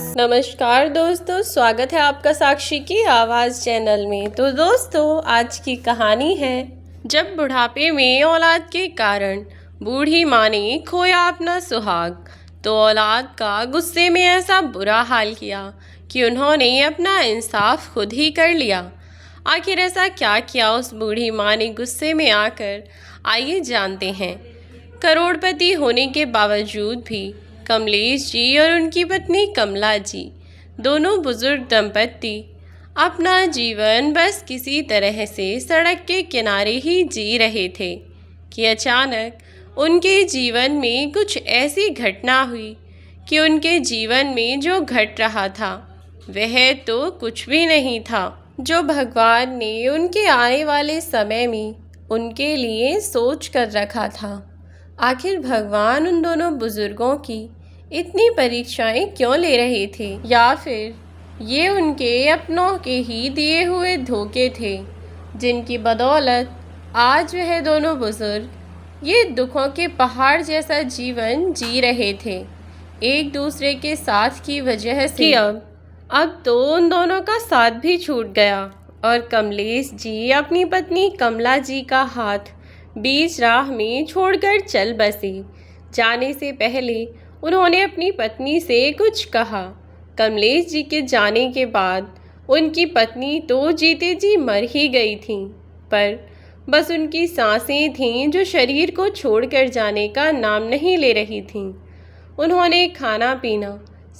नमस्कार दोस्तों, स्वागत है आपका साक्षी की आवाज़ चैनल में। तो दोस्तों, आज की कहानी है जब बुढ़ापे में औलाद के कारण बूढ़ी माँ ने खोया अपना सुहाग, तो औलाद का गुस्से में ऐसा बुरा हाल किया कि उन्होंने अपना इंसाफ खुद ही कर लिया। आखिर ऐसा क्या किया उस बूढ़ी माँ ने गुस्से में आकर, आइए जानते हैं। करोड़पति होने के बावजूद भी कमलेश जी और उनकी पत्नी कमला जी, दोनों बुजुर्ग दंपति, अपना जीवन बस किसी तरह से सड़क के किनारे ही जी रहे थे कि अचानक उनके जीवन में कुछ ऐसी घटना हुई कि उनके जीवन में जो घट रहा था वह तो कुछ भी नहीं था जो भगवान ने उनके आने वाले समय में उनके लिए सोच कर रखा था। आखिर भगवान उन दोनों बुजुर्गों की इतनी परीक्षाएं क्यों ले रहे थे, या फिर ये उनके अपनों के ही दिए हुए धोखे थे जिनकी बदौलत आज वह दोनों बुजुर्ग ये दुखों के पहाड़ जैसा जीवन जी रहे थे एक दूसरे के साथ की वजह से कि अब तो उन दोनों का साथ भी छूट गया और कमलेश जी अपनी पत्नी कमला जी का हाथ बीच राह में छोड़कर चल बसे। जाने से पहले उन्होंने अपनी पत्नी से कुछ कहा। कमलेश जी के जाने के बाद उनकी पत्नी तो जीते जी मर ही गई थी, पर बस उनकी सांसें थीं जो शरीर को छोड़कर जाने का नाम नहीं ले रही थीं। उन्होंने खाना पीना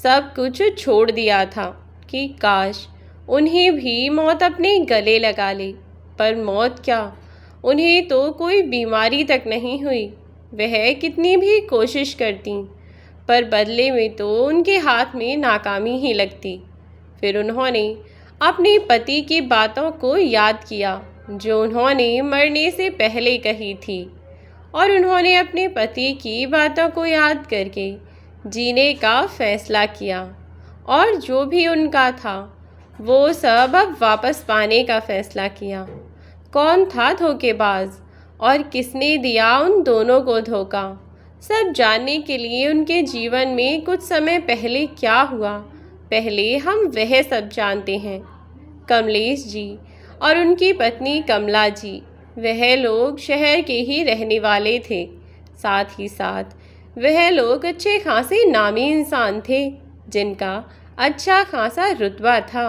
सब कुछ छोड़ दिया था कि काश उन्हें भी मौत अपने गले लगा ले, पर मौत क्या, उन्हें तो कोई बीमारी तक नहीं हुई। वह कितनी भी कोशिश करती पर बदले में तो उनके हाथ में नाकामी ही लगती। फिर उन्होंने अपने पति की बातों को याद किया जो उन्होंने मरने से पहले कही थी, और उन्होंने अपने पति की बातों को याद करके जीने का फैसला किया और जो भी उनका था वो सब अब वापस पाने का फैसला किया। कौन था धोखेबाज और किसने दिया उन दोनों को धोखा, सब जानने के लिए उनके जीवन में कुछ समय पहले क्या हुआ, पहले हम वह सब जानते हैं। कमलेश जी और उनकी पत्नी कमला जी, वह लोग शहर के ही रहने वाले थे। साथ ही साथ वह लोग अच्छे खासे नामी इंसान थे जिनका अच्छा खासा रुतबा था।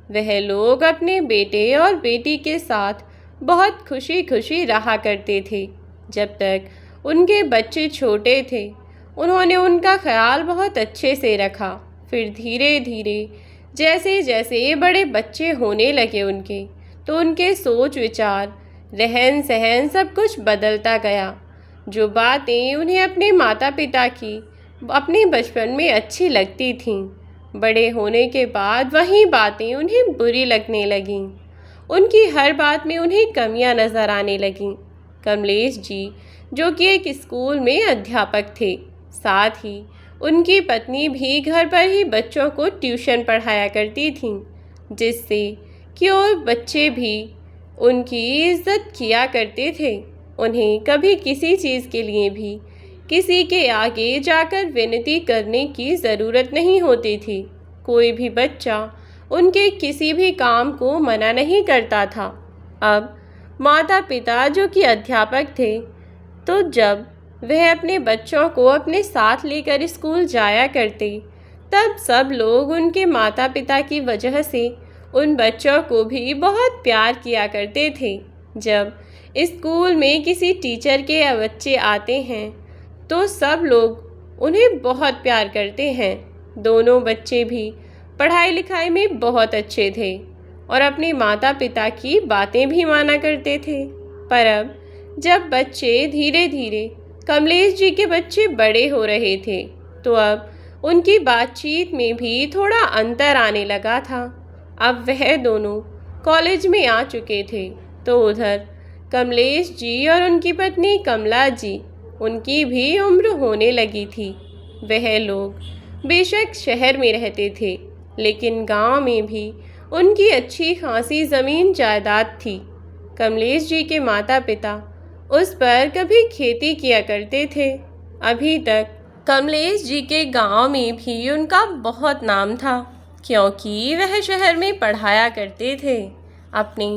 वह लोग अपने बेटे और बेटी के साथ बहुत खुशी खुशी रहा करते थे। जब तक उनके बच्चे छोटे थे उन्होंने उनका ख्याल बहुत अच्छे से रखा। फिर धीरे धीरे जैसे जैसे बड़े बच्चे होने लगे उनके, तो उनके सोच विचार, रहन सहन सब बदलता बदलता गया। जो बातें उन्हें अपने माता पिता की अपने बचपन में अच्छी लगती थीं, बड़े होने के बाद वही बातें उन्हें बुरी लगने लगीं। उनकी हर बात में उन्हें कमियां नज़र आने लगीं। कमलेश जी जो कि एक स्कूल में अध्यापक थे, साथ ही उनकी पत्नी भी घर पर ही बच्चों को ट्यूशन पढ़ाया करती थीं, जिससे कि और बच्चे भी उनकी इज्जत किया करते थे। उन्हें कभी किसी चीज़ के लिए भी किसी के आगे जाकर विनती करने की ज़रूरत नहीं होती थी। कोई भी बच्चा उनके किसी भी काम को मना नहीं करता था। अब माता पिता जो कि अध्यापक थे, तो जब वह अपने बच्चों को अपने साथ लेकर स्कूल जाया करते, तब सब लोग उनके माता पिता की वजह से उन बच्चों को भी बहुत प्यार किया करते थे। जब स्कूल में किसी टीचर के बच्चे आते हैं तो सब लोग उन्हें बहुत प्यार करते हैं। दोनों बच्चे भी पढ़ाई लिखाई में बहुत अच्छे थे और अपने माता पिता की बातें भी माना करते थे। पर अब जब बच्चे धीरे धीरे कमलेश जी के बच्चे बड़े हो रहे थे, तो अब उनकी बातचीत में भी थोड़ा अंतर आने लगा था। अब वह दोनों कॉलेज में आ चुके थे, तो उधर कमलेश जी और उनकी पत्नी कमला जी, उनकी भी उम्र होने लगी थी। वह लोग बेशक शहर में रहते थे, लेकिन गांव में भी उनकी अच्छी खासी ज़मीन जायदाद थी। कमलेश जी के माता पिता उस पर कभी खेती किया करते थे। अभी तक कमलेश जी के गांव में भी उनका बहुत नाम था, क्योंकि वह शहर में पढ़ाया करते थे अपने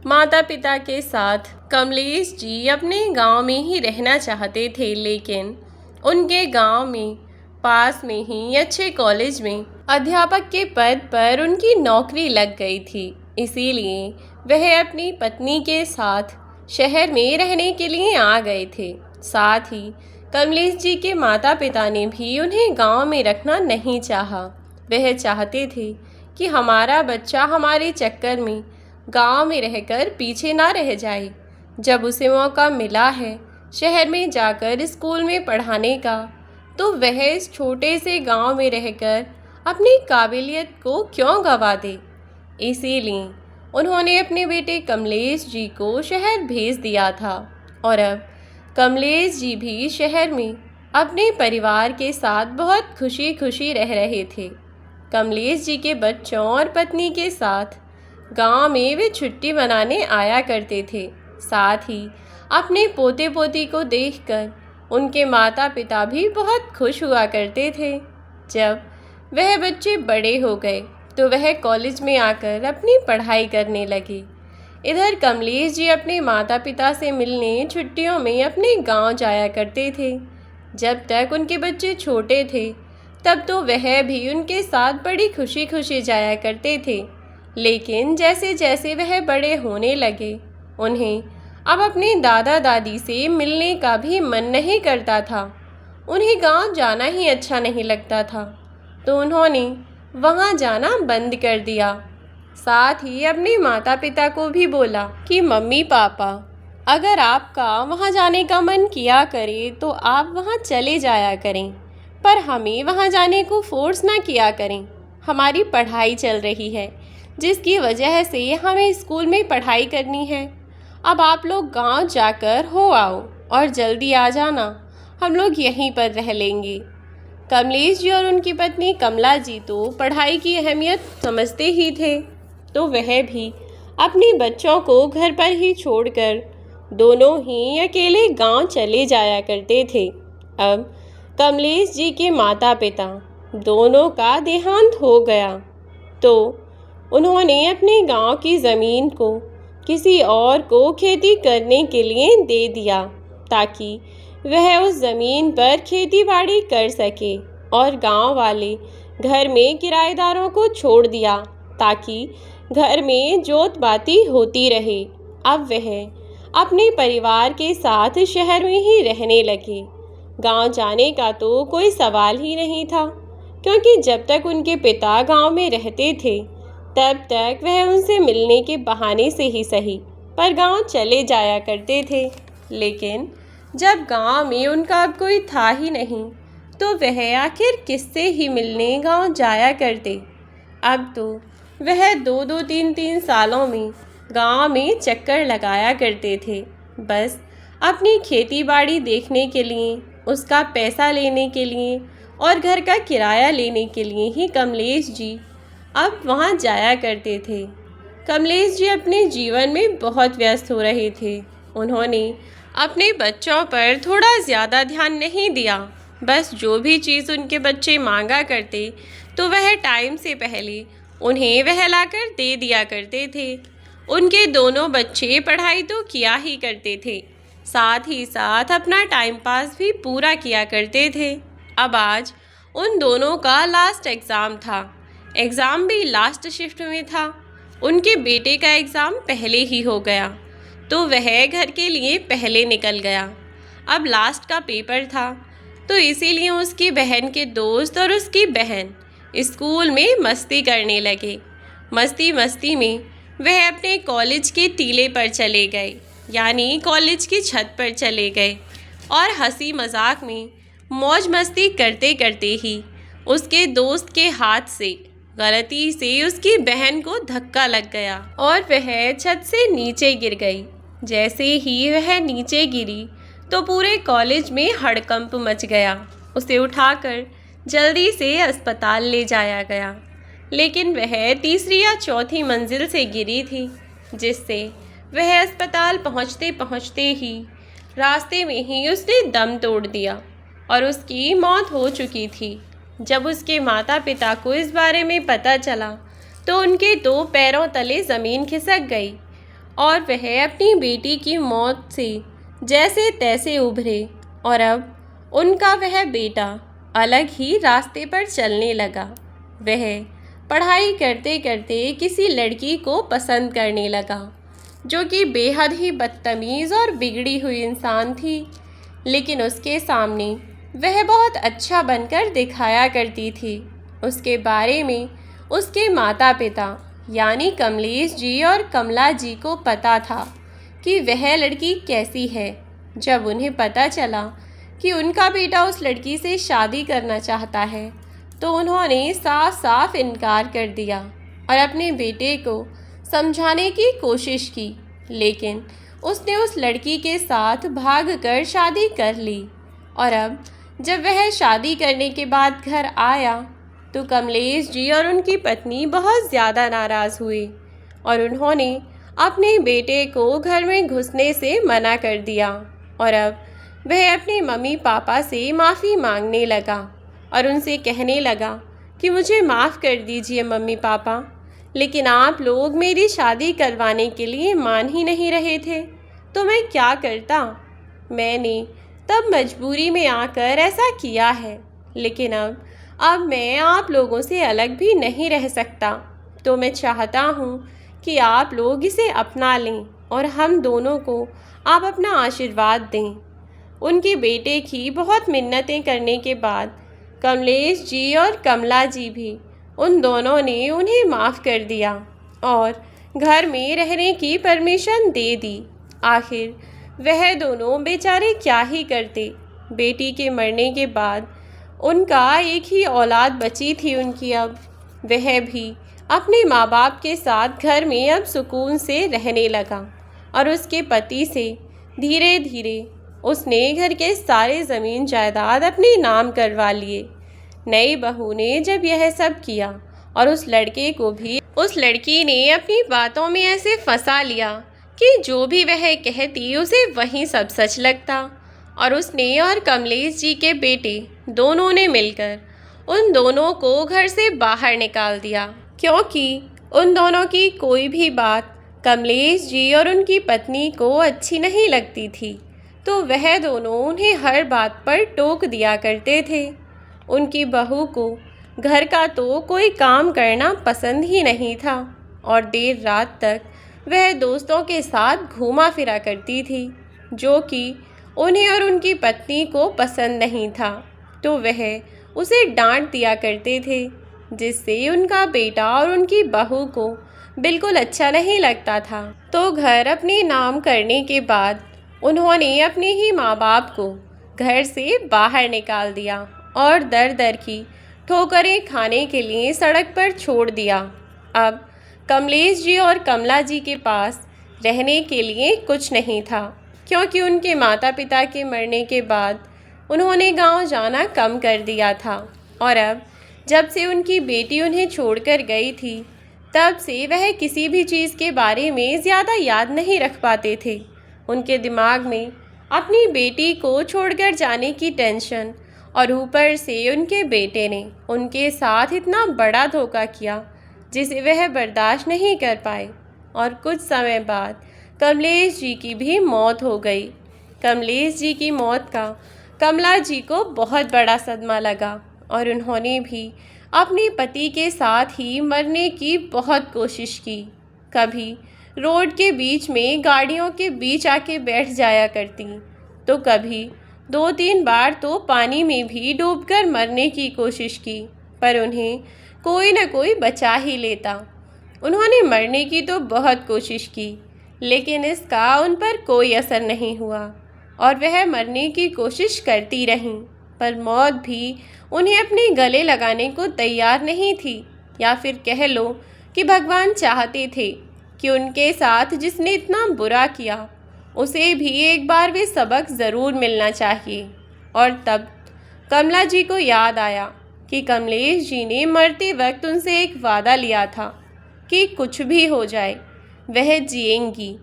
माता पिता के साथ। कमलेश जी अपने गांव में ही रहना चाहते थे, लेकिन उनके गांव में पास में ही अच्छे कॉलेज में अध्यापक के पद पर उनकी नौकरी लग गई थी। इसीलिए वह अपनी पत्नी के साथ शहर में रहने के लिए आ गए थे। साथ ही कमलेश जी के माता पिता ने भी उन्हें गांव में रखना नहीं चाहा। वह चाहते थे कि हमारा बच्चा हमारे चक्कर में गांव में रहकर पीछे ना रह जाए। जब उसे मौका मिला है शहर में जाकर स्कूल में पढ़ाने का, तो वह इस छोटे से गांव में रहकर अपनी काबिलियत को क्यों गंवा दे। इसीलिए उन्होंने अपने बेटे कमलेश जी को शहर भेज दिया था और अब कमलेश जी भी शहर में अपने परिवार के साथ बहुत खुशी खुशी रह रहे थे। कमलेश जी के बच्चों और पत्नी के साथ गांव में वे छुट्टी मनाने आया करते थे। साथ ही अपने पोते पोती को देखकर उनके माता पिता भी बहुत खुश हुआ करते थे। जब वह बच्चे बड़े हो गए तो वह कॉलेज में आकर अपनी पढ़ाई करने लगे। इधर कमलेश जी अपने माता पिता से मिलने छुट्टियों में अपने गांव जाया करते थे। जब तक उनके बच्चे छोटे थे तब तो वह भी उनके साथ बड़ी खुशी खुशी जाया करते थे, लेकिन जैसे जैसे वह बड़े होने लगे उन्हें अब अपने दादा दादी से मिलने का भी मन नहीं करता था। उन्हें गांव जाना ही अच्छा नहीं लगता था, तो उन्होंने वहां जाना बंद कर दिया। साथ ही अपने माता पिता को भी बोला कि मम्मी पापा, अगर आपका वहां जाने का मन किया करे तो आप वहां चले जाया करें, पर हमें वहां जाने को फोर्स ना किया करें। हमारी पढ़ाई चल रही है, जिसकी वजह से हमें स्कूल में पढ़ाई करनी है। अब आप लोग गांव जाकर हो आओ और जल्दी आ जाना, हम लोग यहीं पर रह लेंगे। कमलेश जी और उनकी पत्नी कमला जी तो पढ़ाई की अहमियत समझते ही थे, तो वह भी अपने बच्चों को घर पर ही छोड़कर दोनों ही अकेले गांव चले जाया करते थे। अब कमलेश जी के माता पिता दोनों का देहांत हो गया, तो उन्होंने अपने गांव की ज़मीन को किसी और को खेती करने के लिए दे दिया, ताकि वह उस ज़मीन पर खेती बाड़ी कर सके, और गांव वाले घर में किराएदारों को छोड़ दिया ताकि घर में जोत बाती होती रहे। अब वह अपने परिवार के साथ शहर में ही रहने लगे। गांव जाने का तो कोई सवाल ही नहीं था, क्योंकि जब तक उनके पिता गांव में रहते थे तब तक वह उनसे मिलने के बहाने से ही सही पर गांव चले जाया करते थे। लेकिन जब गांव में उनका अब कोई था ही नहीं, तो वह आखिर किससे ही मिलने गांव जाया करते। अब तो वह 2-2, 3-3 सालों में गांव में चक्कर लगाया करते थे, बस अपनी खेती बाड़ी देखने के लिए, उसका पैसा लेने के लिए और घर का किराया लेने के लिए ही कमलेश जी अब वहां जाया करते थे। कमलेश जी अपने जीवन में बहुत व्यस्त हो रहे थे। उन्होंने अपने बच्चों पर थोड़ा ज़्यादा ध्यान नहीं दिया। बस जो भी चीज़ उनके बच्चे मांगा करते तो वह टाइम से पहले उन्हें वह लाकर दे दिया करते थे। उनके दोनों बच्चे पढ़ाई तो किया ही करते थे, साथ ही साथ अपना टाइम पास भी पूरा किया करते थे। अब आज उन दोनों का लास्ट एग्ज़ाम था। एग्ज़ाम भी लास्ट शिफ्ट में था। उनके बेटे का एग्ज़ाम पहले ही हो गया, तो वह घर के लिए पहले निकल गया। अब लास्ट का पेपर था, तो इसीलिए उसकी बहन के दोस्त और उसकी बहन स्कूल में मस्ती करने लगे। मस्ती मस्ती में वह अपने कॉलेज के टीले पर चले गए, यानी कॉलेज की छत पर चले गए, और हंसी मजाक में मौज मस्ती करते करते ही उसके दोस्त के हाथ से गलती से उसकी बहन को धक्का लग गया और वह छत से नीचे गिर गई। जैसे ही वह नीचे गिरी तो पूरे कॉलेज में हड़कंप मच गया। उसे उठाकर जल्दी से अस्पताल ले जाया गया, लेकिन वह तीसरी या चौथी मंजिल से गिरी थी, जिससे वह अस्पताल पहुंचते पहुंचते ही रास्ते में ही उसने दम तोड़ दिया। और उसकी मौत हो चुकी थी। जब उसके माता पिता को इस बारे में पता चला तो उनके 2 पैरों तले ज़मीन खिसक गई और वह अपनी बेटी की मौत से जैसे तैसे उभरे और अब उनका वह बेटा अलग ही रास्ते पर चलने लगा। वह पढ़ाई करते करते किसी लड़की को पसंद करने लगा जो कि बेहद ही बदतमीज़ और बिगड़ी हुई इंसान थी, लेकिन उसके सामने वह बहुत अच्छा बनकर दिखाया करती थी। उसके बारे में उसके माता पिता यानी कमलेश जी और कमला जी को पता था कि वह लड़की कैसी है। जब उन्हें पता चला कि उनका बेटा उस लड़की से शादी करना चाहता है तो उन्होंने साफ साफ इनकार कर दिया और अपने बेटे को समझाने की कोशिश की, लेकिन उसने उस लड़की के साथ भागकर शादी कर ली। और अब जब वह शादी करने के बाद घर आया तो कमलेश जी और उनकी पत्नी बहुत ज़्यादा नाराज़ हुए और उन्होंने अपने बेटे को घर में घुसने से मना कर दिया। और अब वह अपने मम्मी पापा से माफ़ी मांगने लगा और उनसे कहने लगा कि मुझे माफ़ कर दीजिए मम्मी पापा, लेकिन आप लोग मेरी शादी करवाने के लिए मान ही नहीं रहे थे तो मैं क्या करता। मैंने तब मजबूरी में आकर ऐसा किया है, लेकिन अब मैं आप लोगों से अलग भी नहीं रह सकता, तो मैं चाहता हूँ कि आप लोग इसे अपना लें और हम दोनों को आप अपना आशीर्वाद दें। उनके बेटे की बहुत मिन्नतें करने के बाद कमलेश जी और कमला जी भी उन दोनों ने उन्हें माफ़ कर दिया और घर में रहने की परमिशन दे दी। आखिर वह दोनों बेचारे क्या ही करते। बेटी के मरने के बाद उनका एक ही औलाद बची थी उनकी। अब वह भी अपने माँ बाप के साथ घर में अब सुकून से रहने लगा और उसके पति से धीरे धीरे उसने घर के सारे ज़मीन जायदाद अपने नाम करवा लिए। नई बहू ने जब यह सब किया और उस लड़के को भी उस लड़की ने अपनी बातों में ऐसे फंसा लिया कि जो भी वह कहती उसे वही सब सच लगता, और उसने और कमलेश जी के बेटे दोनों ने मिलकर उन दोनों को घर से बाहर निकाल दिया, क्योंकि उन दोनों की कोई भी बात कमलेश जी और उनकी पत्नी को अच्छी नहीं लगती थी, तो वह दोनों उन्हें हर बात पर टोक दिया करते थे। उनकी बहू को घर का तो कोई काम करना पसंद ही नहीं था और देर रात तक वह दोस्तों के साथ घूमा फिरा करती थी, जो कि उन्हें और उनकी पत्नी को पसंद नहीं था, तो वह उसे डांट दिया करते थे, जिससे उनका बेटा और उनकी बहू को बिल्कुल अच्छा नहीं लगता था। तो घर अपने नाम करने के बाद उन्होंने अपने ही माँ बाप को घर से बाहर निकाल दिया और दर दर की ठोकरें खाने के लिए सड़क पर छोड़ दिया। अब कमलेश जी और कमला जी के पास रहने के लिए कुछ नहीं था, क्योंकि उनके माता पिता के मरने के बाद उन्होंने गांव जाना कम कर दिया था। और अब जब से उनकी बेटी उन्हें छोड़कर गई थी, तब से वह किसी भी चीज़ के बारे में ज़्यादा याद नहीं रख पाते थे। उनके दिमाग में अपनी बेटी को छोड़कर जाने की टेंशन और ऊपर से उनके बेटे ने उनके साथ इतना बड़ा धोखा किया जिसे वह बर्दाश्त नहीं कर पाए। और कुछ समय बाद कमलेश जी की भी मौत हो गई। कमलेश जी की मौत का कमला जी को बहुत बड़ा सदमा लगा और उन्होंने भी अपने पति के साथ ही मरने की बहुत कोशिश की। कभी रोड के बीच में गाड़ियों के बीच आके बैठ जाया करती, तो कभी 2-3 बार तो पानी में भी डूबकर मरने की कोशिश की, पर उन्हें कोई न कोई बचा ही लेता। उन्होंने मरने की तो बहुत कोशिश की, लेकिन इसका उन पर कोई असर नहीं हुआ और वह मरने की कोशिश करती रहीं, पर मौत भी उन्हें अपने गले लगाने को तैयार नहीं थी। या फिर कह लो कि भगवान चाहते थे कि उनके साथ जिसने इतना बुरा किया उसे भी एक बार वे सबक ज़रूर मिलना चाहिए। और तब कमला जी को याद आया कि कमलेश जी ने मरते वक्त उनसे एक वादा लिया था कि कुछ भी हो जाए वह जिएंगी,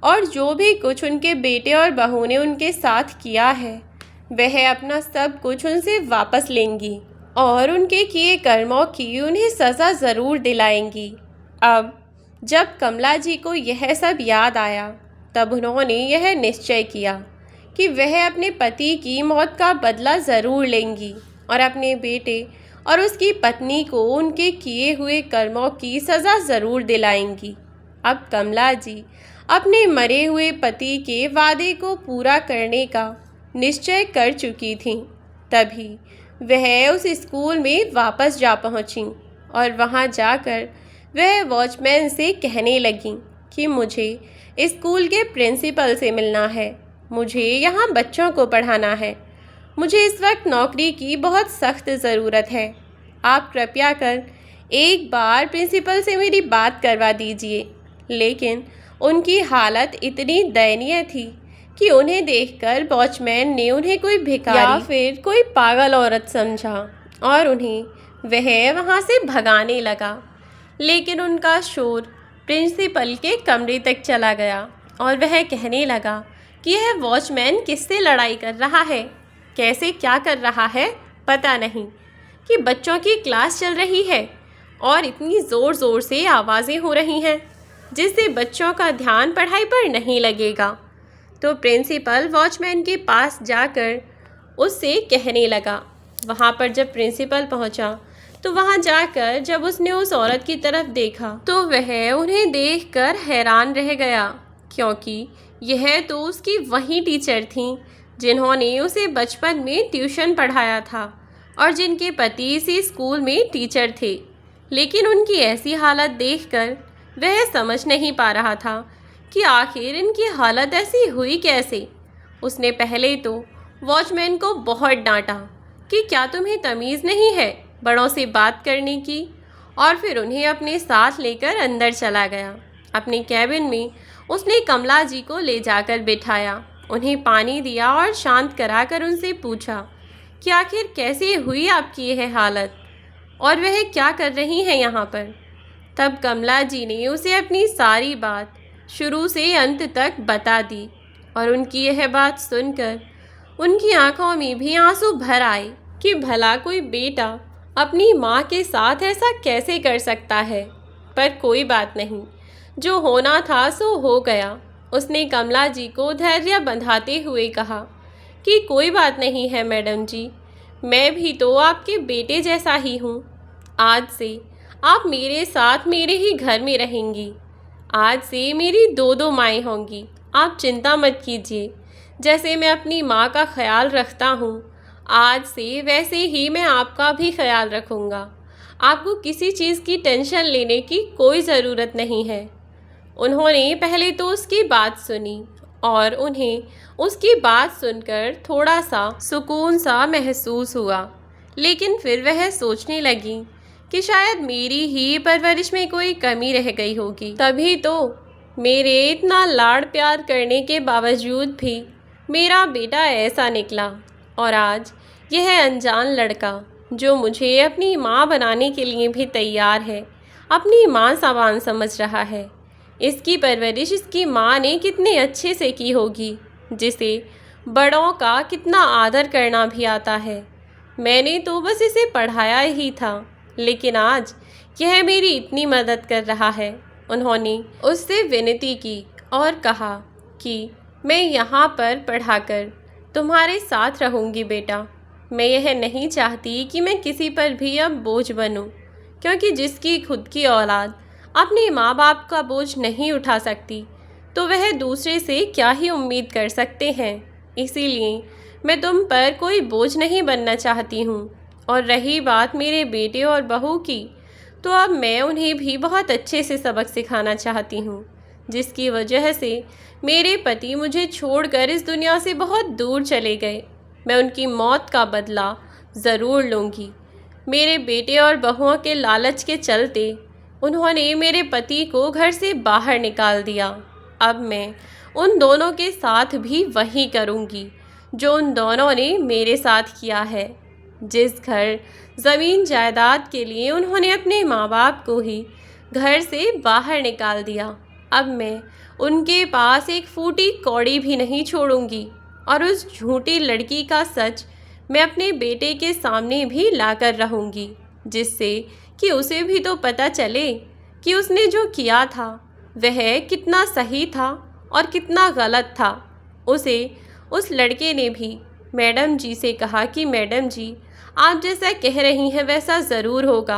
और जो भी कुछ उनके बेटे और बहू ने उनके साथ किया है वह अपना सब कुछ उनसे वापस लेंगी और उनके किए कर्मों की उन्हें सज़ा ज़रूर दिलाएंगी। अब जब कमला जी को यह सब याद आया, तब उन्होंने यह निश्चय किया कि वह अपने पति की मौत का बदला ज़रूर लेंगी और अपने बेटे और उसकी पत्नी को उनके किए हुए कर्मों की सज़ा ज़रूर दिलाएंगी। अब कमला जी अपने मरे हुए पति के वादे को पूरा करने का निश्चय कर चुकी थीं। तभी वह उस स्कूल में वापस जा पहुंची और वहां जाकर वह वॉचमैन से कहने लगीं कि मुझे स्कूल के प्रिंसिपल से मिलना है, मुझे यहाँ बच्चों को पढ़ाना है, मुझे इस वक्त नौकरी की बहुत सख्त ज़रूरत है। आप कृपया कर एक बार प्रिंसिपल से मेरी बात करवा दीजिए। लेकिन उनकी हालत इतनी दयनीय थी कि उन्हें देखकर वॉचमैन ने उन्हें कोई भिखारी या फिर कोई पागल औरत समझा और उन्हें वह वहाँ से भगाने लगा। लेकिन उनका शोर प्रिंसिपल के कमरे तक चला गया और वह कहने लगा कि यह वॉचमैन किससे लड़ाई कर रहा है, कैसे क्या कर रहा है पता नहीं, कि बच्चों की क्लास चल रही है और इतनी ज़ोर ज़ोर से आवाज़ें हो रही हैं जिससे बच्चों का ध्यान पढ़ाई पर नहीं लगेगा। तो प्रिंसिपल वॉचमैन के पास जाकर उससे कहने लगा। वहाँ पर जब प्रिंसिपल पहुँचा तो वहाँ जाकर जब उसने उस औरत की तरफ देखा तो वह उन्हें देखकर हैरान रह गया, क्योंकि यह तो उसकी वही टीचर थीं जिन्होंने उसे बचपन में ट्यूशन पढ़ाया था और जिनके पति इसी स्कूल में टीचर थे। लेकिन उनकी ऐसी हालत देखकर वह समझ नहीं पा रहा था कि आखिर इनकी हालत ऐसी हुई कैसे। उसने पहले तो वॉचमैन को बहुत डांटा कि क्या तुम्हें तमीज़ नहीं है बड़ों से बात करने की, और फिर उन्हें अपने साथ लेकर अंदर चला गया। अपने कैबिन में उसने कमला जी को ले जाकर बिठाया, उन्हें पानी दिया और शांत कराकर उनसे पूछा कि आखिर कैसे हुई आपकी यह हालत और वह क्या कर रही हैं यहाँ पर। तब कमला जी ने उसे अपनी सारी बात शुरू से अंत तक बता दी और उनकी यह बात सुनकर उनकी आंखों में भी आंसू भर आए कि भला कोई बेटा अपनी माँ के साथ ऐसा कैसे कर सकता है। पर कोई बात नहीं, जो होना था सो हो गया। उसने कमला जी को धैर्य बंधाते हुए कहा कि कोई बात नहीं है मैडम जी, मैं भी तो आपके बेटे जैसा ही हूँ। आज से आप मेरे साथ मेरे ही घर में रहेंगी। आज से मेरी दो दो माएँ होंगी। आप चिंता मत कीजिए, जैसे मैं अपनी माँ का ख्याल रखता हूँ आज से वैसे ही मैं आपका भी ख्याल रखूँगा। आपको किसी चीज़ की टेंशन लेने की कोई ज़रूरत नहीं है। उन्होंने पहले तो उसकी बात सुनी और उन्हें उसकी बात सुनकर थोड़ा सा सुकून सा महसूस हुआ। लेकिन फिर वह सोचने लगी कि शायद मेरी ही परवरिश में कोई कमी रह गई होगी, तभी तो मेरे इतना लाड़ प्यार करने के बावजूद भी मेरा बेटा ऐसा निकला। और आज यह अनजान लड़का जो मुझे अपनी माँ बनाने के लिए भी तैयार है, अपनी माँ समान समझ रहा है। इसकी परवरिश इसकी माँ ने कितने अच्छे से की होगी, जिसे बड़ों का कितना आदर करना भी आता है। मैंने तो बस इसे पढ़ाया ही था, लेकिन आज यह मेरी इतनी मदद कर रहा है। उन्होंने उससे विनती की और कहा कि मैं यहाँ पर पढ़ाकर तुम्हारे साथ रहूँगी बेटा। मैं यह नहीं चाहती कि मैं किसी पर भी अब बोझ बनूँ, क्योंकि जिसकी खुद की औलाद अपने माँ बाप का बोझ नहीं उठा सकती तो वह दूसरे से क्या ही उम्मीद कर सकते हैं। इसीलिए मैं तुम पर कोई बोझ नहीं बनना चाहती हूँ। और रही बात मेरे बेटे और बहू की, तो अब मैं उन्हें भी बहुत अच्छे से सबक सिखाना चाहती हूँ, जिसकी वजह से मेरे पति मुझे छोड़कर इस दुनिया से बहुत दूर चले गए। मैं उनकी मौत का बदला ज़रूर लूँगी। मेरे बेटे और बहुओं के लालच के चलते उन्होंने मेरे पति को घर से बाहर निकाल दिया। अब मैं उन दोनों के साथ भी वही करूँगी जो उन दोनों ने मेरे साथ किया है। जिस घर ज़मीन जायदाद के लिए उन्होंने अपने माँ बाप को ही घर से बाहर निकाल दिया, अब मैं उनके पास एक फूटी कौड़ी भी नहीं छोड़ूंगी। और उस झूठी लड़की का सच मैं अपने बेटे के सामने भी लाकर रहूँगी, जिससे कि उसे भी तो पता चले कि उसने जो किया था वह कितना सही था और कितना गलत था। उस लड़के ने भी मैडम जी से कहा कि मैडम जी, आप जैसा कह रही हैं वैसा ज़रूर होगा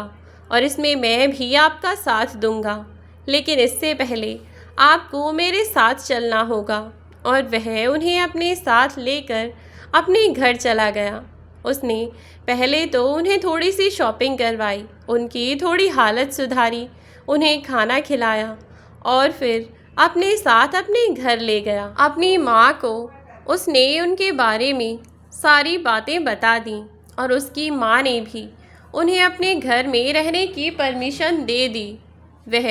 और इसमें मैं भी आपका साथ दूंगा, लेकिन इससे पहले आपको मेरे साथ चलना होगा। और वह उन्हें अपने साथ लेकर अपने घर चला गया। उसने पहले तो उन्हें थोड़ी सी शॉपिंग करवाई, उनकी थोड़ी हालत सुधारी, उन्हें खाना खिलाया और फिर अपने साथ अपने घर ले गया। अपनी माँ को उसने उनके बारे में सारी बातें बता दी और उसकी माँ ने भी उन्हें अपने घर में रहने की परमिशन दे दी। वह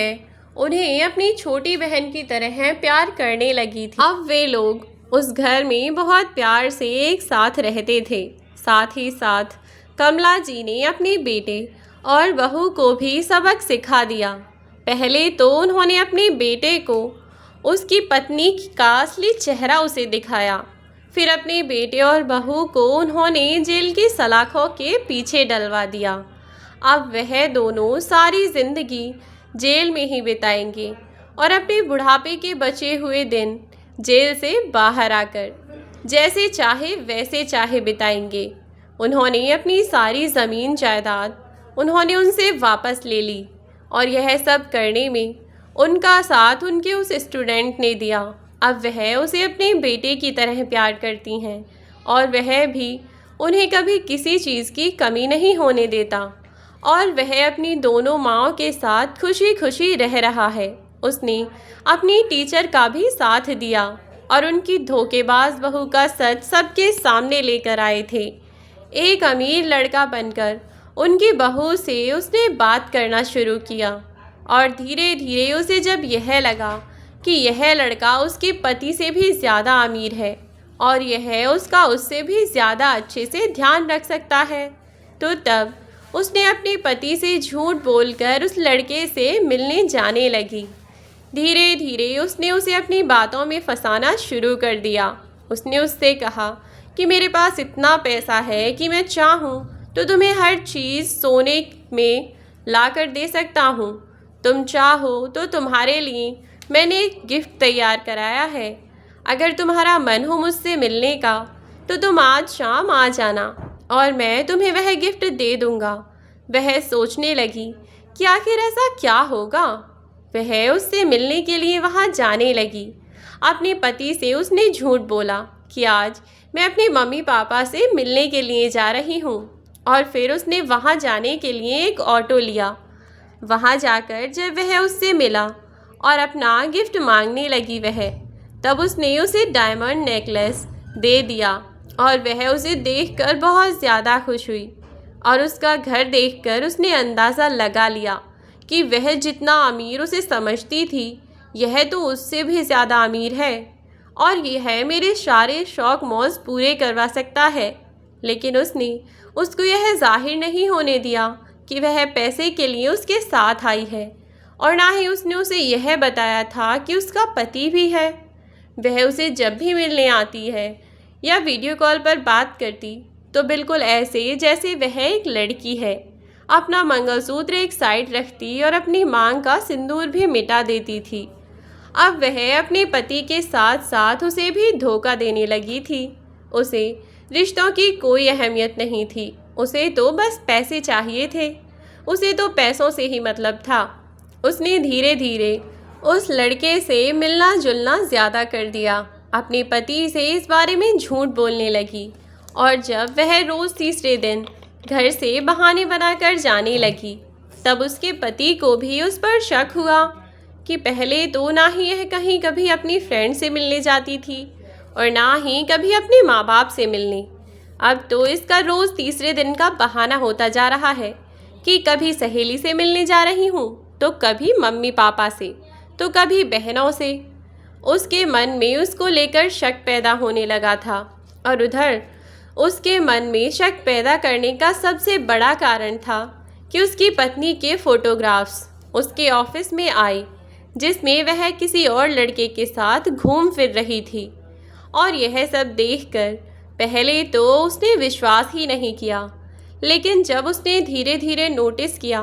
उन्हें अपनी छोटी बहन की तरह प्यार करने लगी थी। अब वे लोग उस घर में बहुत प्यार से एक साथ रहते थे। साथ ही साथ कमला जी ने अपने बेटे और बहू को भी सबक सिखा दिया। पहले तो उन्होंने अपने बेटे को उसकी पत्नी का असली चेहरा उसे दिखाया, फिर अपने बेटे और बहू को उन्होंने जेल की सलाखों के पीछे डलवा दिया। अब वह दोनों सारी ज़िंदगी जेल में ही बिताएंगे और अपने बुढ़ापे के बचे हुए दिन जेल से बाहर आकर जैसे चाहे वैसे चाहे बिताएंगे। उन्होंने अपनी सारी ज़मीन जायदाद उन्होंने उनसे वापस ले ली और यह सब करने में उनका साथ उनके उस स्टूडेंट ने दिया। अब वह उसे अपने बेटे की तरह प्यार करती हैं और वह भी उन्हें कभी किसी चीज़ की कमी नहीं होने देता और वह अपनी दोनों माँओं के साथ खुशी खुशी रह रहा है। उसने अपनी टीचर का भी साथ दिया और उनकी धोखेबाज बहू का सच सबके सामने लेकर आए थे। एक अमीर लड़का बनकर उनकी बहू से उसने बात करना शुरू किया और धीरे धीरे उसे जब यह लगा कि यह लड़का उसके पति से भी ज़्यादा अमीर है और यह उसका उससे भी ज़्यादा अच्छे से ध्यान रख सकता है, तो तब उसने अपने पति से झूठ बोलकर उस लड़के से मिलने जाने लगी। धीरे धीरे उसने उसे अपनी बातों में फंसाना शुरू कर दिया। उसने उससे कहा कि मेरे पास इतना पैसा है कि मैं चाहूँ तो तुम्हें हर चीज़ सोने में ला कर दे सकता हूँ। तुम चाहो तो तुम्हारे लिए मैंने एक गिफ्ट तैयार कराया है। अगर तुम्हारा मन हो मुझसे मिलने का तो तुम आज शाम आ जाना और मैं तुम्हें वह गिफ्ट दे दूँगा। वह सोचने लगी कि आखिर ऐसा क्या होगा। वह उससे मिलने के लिए वहाँ जाने लगी। अपने पति से उसने झूठ बोला कि आज मैं अपने मम्मी पापा से मिलने के लिए जा रही हूँ और फिर उसने वहाँ जाने के लिए एक ऑटो लिया। वहाँ जाकर जब वह उससे मिला और अपना गिफ्ट मांगने लगी तब उसने उसे डायमंड नेकलेस दे दिया और वह उसे देखकर बहुत ज़्यादा खुश हुई और उसका घर देखकर उसने अंदाज़ा लगा लिया कि वह जितना अमीर उसे समझती थी यह तो उससे भी ज़्यादा अमीर है और यह मेरे सारे शौक़ मौज पूरे करवा सकता है। लेकिन उसने उसको यह जाहिर नहीं होने दिया कि वह पैसे के लिए उसके साथ आई है और ना ही उसने उसे यह बताया था कि उसका पति भी है। वह उसे जब भी मिलने आती है या वीडियो कॉल पर बात करती तो बिल्कुल ऐसे जैसे वह एक लड़की है। अपना मंगलसूत्र एक साइड रखती और अपनी मांग का सिंदूर भी मिटा देती थी। अब वह अपने पति के साथ साथ उसे भी धोखा देने लगी थी। उसे रिश्तों की कोई अहमियत नहीं थी, उसे तो बस पैसे चाहिए थे, उसे तो पैसों से ही मतलब था। उसने धीरे धीरे उस लड़के से मिलना जुलना ज़्यादा कर दिया, अपने पति से इस बारे में झूठ बोलने लगी और जब वह रोज़ तीसरे दिन घर से बहाने बनाकर जाने लगी तब उसके पति को भी उस पर शक हुआ कि पहले तो ना ही यह कहीं कभी अपनी फ्रेंड से मिलने जाती थी और ना ही कभी अपने माँ बाप से मिलने। अब तो इसका रोज़ तीसरे दिन का बहाना होता जा रहा है कि कभी सहेली से मिलने जा रही हूँ तो कभी मम्मी पापा से तो कभी बहनों से। उसके मन में उसको लेकर शक पैदा होने लगा था और उधर उसके मन में शक पैदा करने का सबसे बड़ा कारण था कि उसकी पत्नी के फ़ोटोग्राफ्स उसके ऑफिस में आए जिसमें वह किसी और लड़के के साथ घूम फिर रही थी और यह सब देखकर पहले तो उसने विश्वास ही नहीं किया, लेकिन जब उसने धीरे धीरे नोटिस किया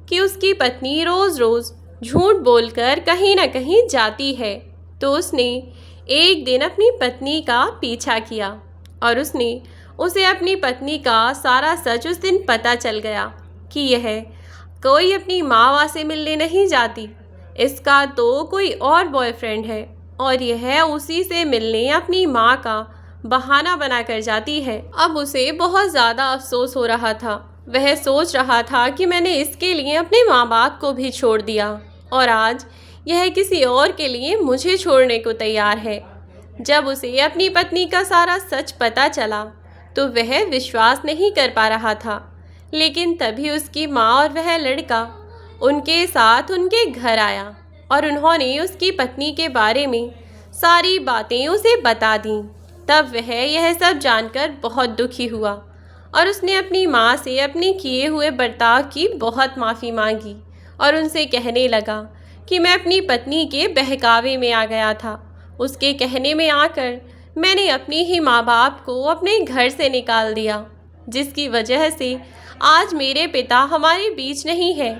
कि उसकी पत्नी रोज़ रोज़ झूठ बोलकर कहीं ना कहीं जाती है, तो उसने एक दिन अपनी पत्नी का पीछा किया और उसे अपनी पत्नी का सारा सच उस दिन पता चल गया कि यह कोई अपनी माँ से मिलने नहीं जाती, इसका तो कोई और बॉयफ्रेंड है और यह उसी से मिलने अपनी माँ का बहाना बनाकर जाती है। अब उसे बहुत ज़्यादा अफसोस हो रहा था। वह सोच रहा था कि मैंने इसके लिए अपने माँ बाप को भी छोड़ दिया और आज यह किसी और के लिए मुझे छोड़ने को तैयार है। जब उसे अपनी पत्नी का सारा सच पता चला तो वह विश्वास नहीं कर पा रहा था, लेकिन तभी उसकी माँ और वह लड़का उनके साथ उनके घर आया और उन्होंने उसकी पत्नी के बारे में सारी बातें उसे बता दीं। तब वह यह सब जानकर बहुत दुखी हुआ और उसने अपनी माँ से अपने किए हुए बर्ताव की बहुत माफ़ी मांगी और उनसे कहने लगा कि मैं अपनी पत्नी के बहकावे में आ गया था। उसके कहने में आकर मैंने अपने ही माँ बाप को अपने घर से निकाल दिया, जिसकी वजह से आज मेरे पिता हमारे बीच नहीं है।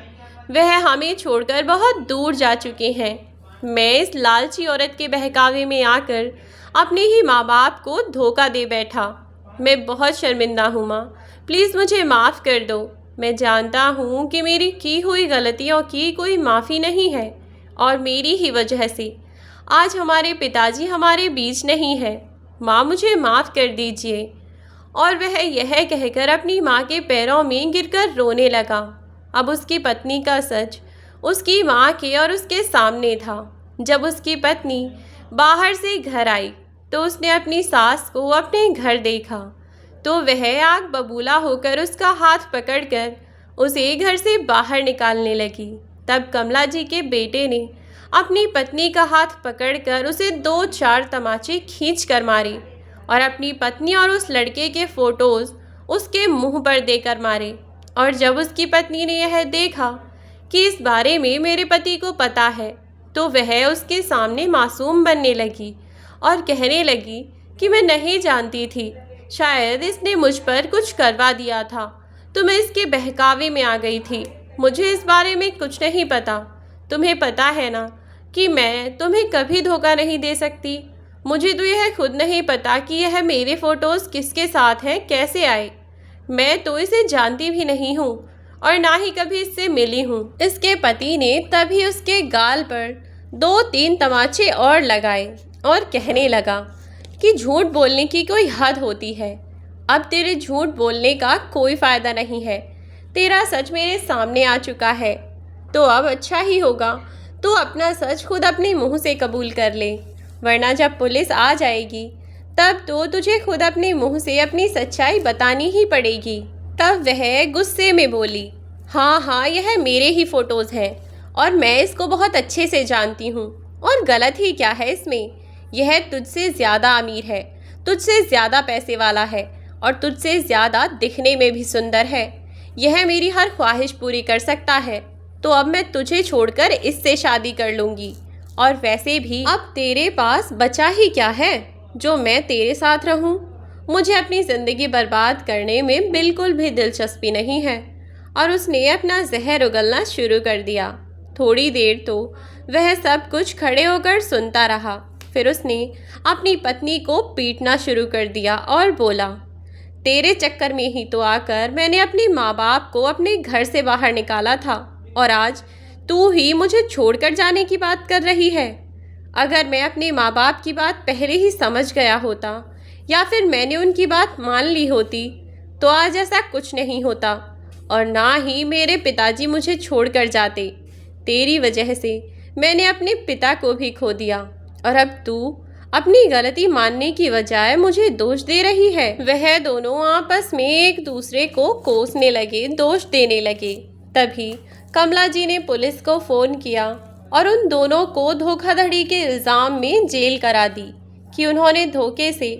वह हमें छोड़कर बहुत दूर जा चुके हैं। मैं इस लालची औरत के बहकावे में आकर अपने ही माँ बाप को धोखा दे बैठा। मैं बहुत शर्मिंदा हूँ माँ, प्लीज़ मुझे माफ़ कर दो। मैं जानता हूँ कि मेरी की हुई गलतियों की कोई माफ़ी नहीं है और मेरी ही वजह से आज हमारे पिताजी हमारे बीच नहीं है। माँ मुझे माफ़ कर दीजिए। और वह यह कहकर अपनी माँ के पैरों में गिरकर रोने लगा। अब उसकी पत्नी का सच उसकी माँ के और उसके सामने था। जब उसकी पत्नी बाहर से घर आई तो उसने अपनी सास को अपने घर देखा तो वह आग बबूला होकर उसका हाथ पकड़कर उसे घर से बाहर निकालने लगी। तब कमला जी के बेटे ने अपनी पत्नी का हाथ पकड़कर उसे 2-4 तमाचे खींच कर मारे और अपनी पत्नी और उस लड़के के फ़ोटोज़ उसके मुंह पर देकर मारे। और जब उसकी पत्नी ने यह देखा कि इस बारे में मेरे पति को पता है, तो वह उसके सामने मासूम बनने लगी और कहने लगी कि मैं नहीं जानती थी, शायद इसने मुझ पर कुछ करवा दिया था तो मैं इसके बहकावे में आ गई थी। मुझे इस बारे में कुछ नहीं पता। तुम्हें पता है ना कि मैं तुम्हें कभी धोखा नहीं दे सकती। मुझे तो यह खुद नहीं पता कि यह मेरे फ़ोटोज़ किसके साथ हैं, कैसे आए। मैं तो इसे जानती भी नहीं हूँ और ना ही कभी इससे मिली हूँ। इसके पति ने तभी उसके गाल पर 2-3 तमाचे और लगाए और कहने लगा कि झूठ बोलने की कोई हद होती है। अब तेरे झूठ बोलने का कोई फ़ायदा नहीं है। तेरा सच मेरे सामने आ चुका है, तो अब अच्छा ही होगा तू अपना सच खुद अपने मुंह से कबूल कर ले, वरना जब पुलिस आ जाएगी तब तो तुझे खुद अपने मुंह से अपनी सच्चाई बतानी ही पड़ेगी। तब वह गुस्से में बोली, हाँ हाँ, यह मेरे ही फ़ोटोज़ हैं और मैं इसको बहुत अच्छे से जानती हूँ और गलत ही क्या है इसमें। यह तुझसे ज़्यादा अमीर है, तुझसे ज़्यादा पैसे वाला है और तुझसे ज़्यादा दिखने में भी सुंदर है। यह मेरी हर ख्वाहिश पूरी कर सकता है, तो अब मैं तुझे छोड़कर इससे शादी कर लूँगी। और वैसे भी अब तेरे पास बचा ही क्या है जो मैं तेरे साथ रहूं? मुझे अपनी ज़िंदगी बर्बाद करने में बिल्कुल भी दिलचस्पी नहीं है। और उसने अपना जहर उगलना शुरू कर दिया। थोड़ी देर तो वह सब कुछ खड़े होकर सुनता रहा, फिर उसने अपनी पत्नी को पीटना शुरू कर दिया और बोला, तेरे चक्कर में ही तो आकर मैंने अपने माँ बाप को अपने घर से बाहर निकाला था और आज तू ही मुझे छोड़कर जाने की बात कर रही है। अगर मैं अपने माँ बाप की बात पहले ही समझ गया होता या फिर मैंने उनकी बात मान ली होती तो आज ऐसा कुछ नहीं होता और ना ही मेरे पिताजी मुझे छोड़कर जाते। तेरी वजह से मैंने अपने पिता को भी खो दिया और अब तू अपनी गलती मानने की बजाय मुझे दोष दे रही है। वह दोनों आपस में एक दूसरे को कोसने लगे, दोष देने लगे। तभी कमला जी ने पुलिस को फ़ोन किया और उन दोनों को धोखाधड़ी के इल्ज़ाम में जेल करा दी कि उन्होंने धोखे से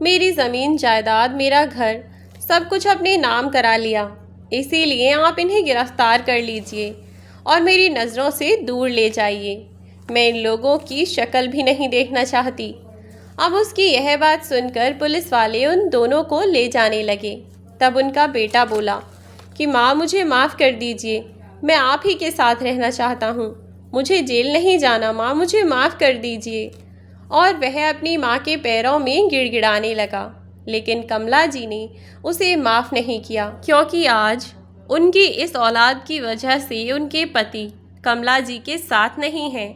मेरी ज़मीन जायदाद, मेरा घर, सब कुछ अपने नाम करा लिया। इसीलिए आप इन्हें गिरफ्तार कर लीजिए और मेरी नज़रों से दूर ले जाइए। मैं इन लोगों की शक्ल भी नहीं देखना चाहती। अब उसकी यह बात सुनकर पुलिस वाले उन दोनों को ले जाने लगे। तब उनका बेटा बोला कि माँ, मुझे माफ़ कर दीजिए, मैं आप ही के साथ रहना चाहता हूँ, मुझे जेल नहीं जाना माँ, मुझे माफ़ कर दीजिए। और वह अपनी माँ के पैरों में गिड़गिड़ाने लगा। लेकिन कमला जी ने उसे माफ़ नहीं किया, क्योंकि आज उनकी इस औलाद की वजह से उनके पति कमला जी के साथ नहीं हैं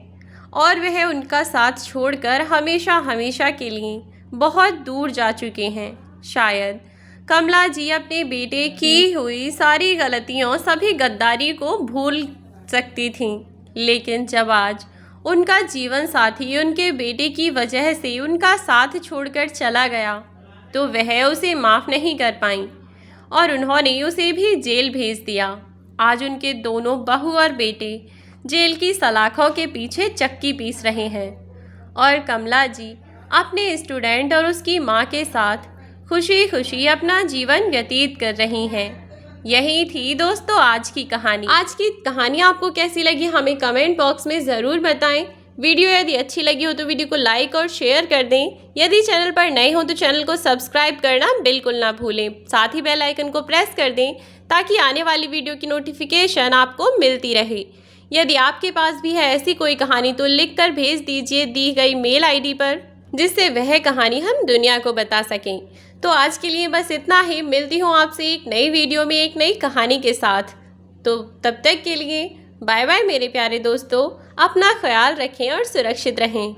और वह उनका साथ छोड़कर हमेशा हमेशा के लिए बहुत दूर जा चुके हैं। शायद कमला जी अपने बेटे की हुई सारी गलतियों, सभी गद्दारी को भूल सकती थीं, लेकिन जब आज उनका जीवन साथी उनके बेटे की वजह से उनका साथ छोड़कर चला गया, तो वह उसे माफ़ नहीं कर पाई और उन्होंने उसे भी जेल भेज दिया। आज उनके दोनों बहू और बेटे जेल की सलाखों के पीछे चक्की पीस रहे हैं और कमला जी अपने स्टूडेंट और उसकी माँ के साथ खुशी खुशी अपना जीवन व्यतीत कर रही हैं। यही थी दोस्तों आज की कहानी। आज की कहानी आपको कैसी लगी हमें कमेंट बॉक्स में ज़रूर बताएं। वीडियो यदि अच्छी लगी हो तो वीडियो को लाइक और शेयर कर दें। यदि चैनल पर नए हो तो चैनल को सब्सक्राइब करना बिल्कुल ना भूलें। साथ ही बेल आइकन को प्रेस कर दें ताकि आने वाली वीडियो की नोटिफिकेशन आपको मिलती रहे। यदि आपके पास भी है ऐसी कोई कहानी तो लिख कर भेज दीजिए दी गई मेल ID पर, जिससे वह कहानी हम दुनिया को बता सकें। तो आज के लिए बस इतना ही। मिलती हूँ आपसे एक नई वीडियो में एक नई कहानी के साथ। तो तब तक के लिए बाय बाय मेरे प्यारे दोस्तों। अपना ख्याल रखें और सुरक्षित रहें।